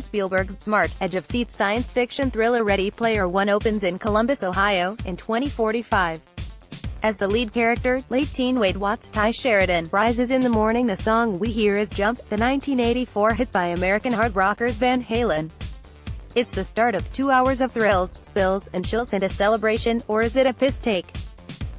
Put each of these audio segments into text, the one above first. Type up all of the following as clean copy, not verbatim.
Spielberg's smart, edge-of-seat science fiction thriller Ready Player One opens in Columbus, Ohio, in 2045. As the lead character, late teen Wade Watts Ty Sheridan, rises in the morning, the song we hear is Jump, the 1984 hit by American hard rockers Van Halen. It's the start of 2 hours of thrills, spills, and chills and a celebration, or is it a piss take,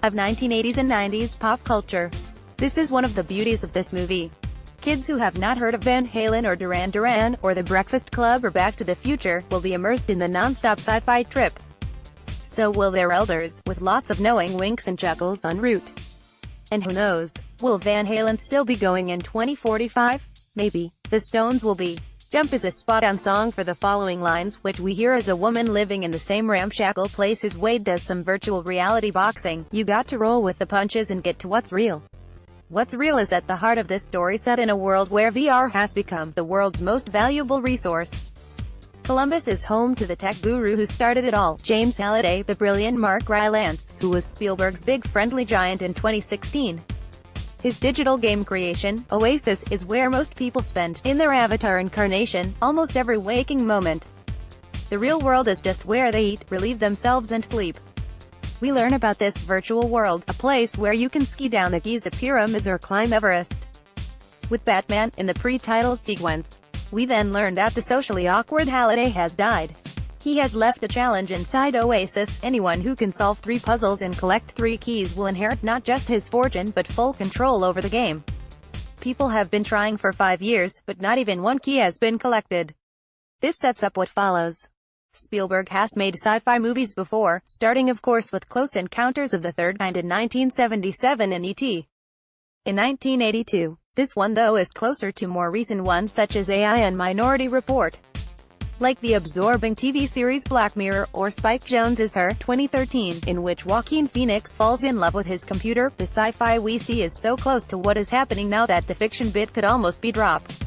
of 1980s and 90s pop culture? This is one of the beauties of this movie. Kids who have not heard of Van Halen or Duran Duran, or The Breakfast Club or Back to the Future, will be immersed in the non-stop sci-fi trip. So will their elders, with lots of knowing winks and chuckles en route. And who knows, will Van Halen still be going in 2045? Maybe. The Stones will be. Jump is a spot-on song for the following lines, which we hear as a woman living in the same ramshackle place as Wade does some virtual reality boxing. You got to roll with the punches and get to what's real. What's real is at the heart of this story, set in a world where VR has become the world's most valuable resource. Columbus is home to the tech guru who started it all, James Halliday, the brilliant Mark Rylance, who was Spielberg's big friendly giant in 2016. His digital game creation, Oasis, is where most people spend, in their avatar incarnation, almost every waking moment. The real world is just where they eat, relieve themselves and sleep. We learn about this virtual world, a place where you can ski down the Giza pyramids or climb Everest. With Batman, in the pre-title sequence, we then learn that the socially awkward Halliday has died. He has left a challenge inside Oasis. Anyone who can solve 3 puzzles and collect 3 keys will inherit not just his fortune but full control over the game. People have been trying for 5 years, but not even one key has been collected. This sets up what follows. Spielberg has made sci-fi movies before, starting of course with Close Encounters of the Third Kind in 1977 and E.T. in 1982. This one though is closer to more recent ones such as AI and Minority Report. Like the absorbing TV series Black Mirror, or Spike Jonze's Her, 2013, in which Joaquin Phoenix falls in love with his computer, the sci-fi we see is so close to what is happening now that the fiction bit could almost be dropped.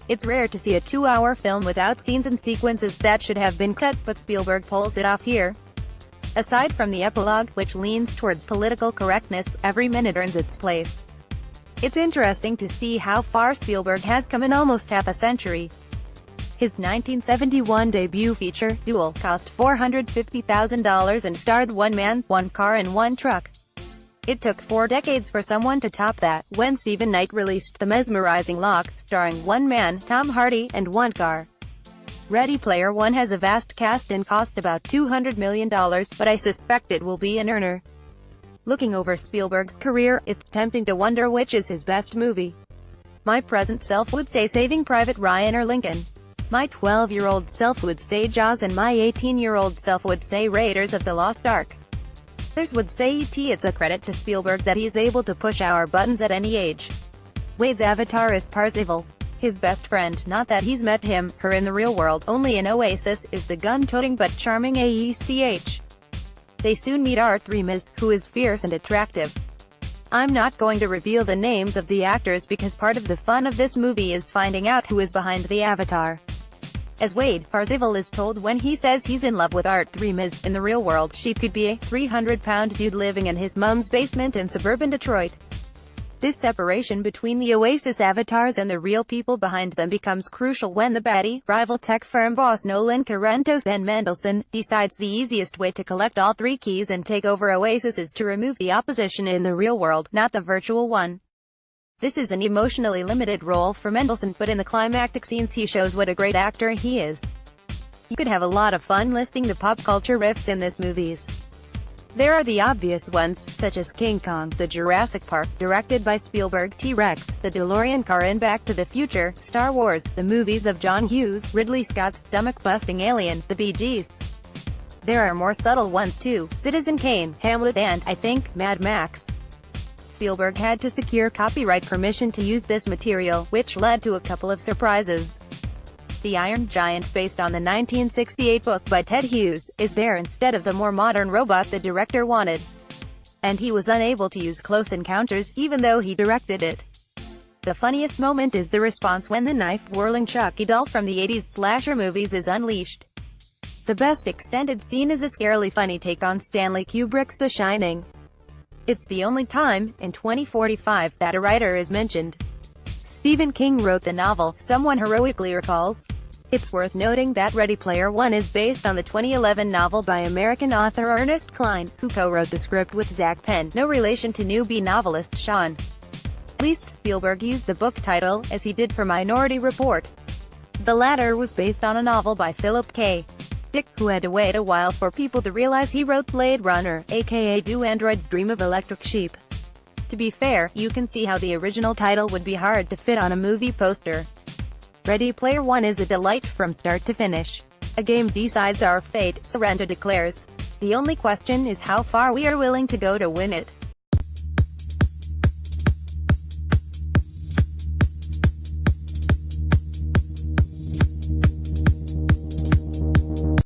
It's rare to see a 2-hour film without scenes and sequences that should have been cut, but Spielberg pulls it off here. Aside from the epilogue, which leans towards political correctness, every minute earns its place. It's interesting to see how far Spielberg has come in almost half a century. His 1971 debut feature, Duel, cost $450,000 and starred one man, one car and one truck. It took 4 decades for someone to top that, when Stephen Knight released The Mesmerizing Lock, starring one man, Tom Hardy, and one car. Ready Player One has a vast cast and cost about $200 million, but I suspect it will be an earner. Looking over Spielberg's career, it's tempting to wonder which is his best movie. My present self would say Saving Private Ryan or Lincoln. My 12-year-old self would say Jaws, and my 18-year-old self would say Raiders of the Lost Ark. Others would say E.T. It's a credit to Spielberg that he's able to push our buttons at any age. Wade's avatar is Parzival. His best friend, not that he's met him, her in the real world, only in Oasis, is the gun-toting but charming AECH. They soon meet Art Remus, who is fierce and attractive. I'm not going to reveal the names of the actors because part of the fun of this movie is finding out who is behind the avatar. As Wade, Parzival is told when he says he's in love with Art Remus, in the real world, she could be a 300-pound dude living in his mom's basement in suburban Detroit. This separation between the Oasis avatars and the real people behind them becomes crucial when the baddie, rival tech firm boss Nolan Carranto's Ben Mendelsohn, decides the easiest way to collect all 3 keys and take over Oasis is to remove the opposition in the real world, not the virtual one. This is an emotionally limited role for Mendelsohn, but in the climactic scenes he shows what a great actor he is. You could have a lot of fun listing the pop culture riffs in this movies. There are the obvious ones, such as King Kong, the Jurassic Park, directed by Spielberg, T-Rex, the DeLorean car in Back to the Future, Star Wars, the movies of John Hughes, Ridley Scott's stomach-busting Alien, the Bee Gees. There are more subtle ones too, Citizen Kane, Hamlet and, I think, Mad Max. Spielberg had to secure copyright permission to use this material, which led to a couple of surprises. The Iron Giant, based on the 1968 book by Ted Hughes, is there instead of the more modern robot the director wanted. And he was unable to use Close Encounters, even though he directed it. The funniest moment is the response when the knife-whirling Chucky doll from the 80s slasher movies is unleashed. The best extended scene is a scarily funny take on Stanley Kubrick's The Shining. It's the only time, in 2045, that a writer is mentioned. Stephen King wrote the novel, someone heroically recalls. It's worth noting that Ready Player One is based on the 2011 novel by American author Ernest Cline, who co-wrote the script with Zach Penn, no relation to newbie novelist Sean. At least Spielberg used the book title, as he did for Minority Report. The latter was based on a novel by Philip K. Dick, who had to wait a while for people to realize he wrote Blade Runner, aka Do Androids Dream of Electric Sheep? To be fair, you can see how the original title would be hard to fit on a movie poster. Ready Player One is a delight from start to finish. A game besides our fate, Sorrento declares. The only question is how far we are willing to go to win it.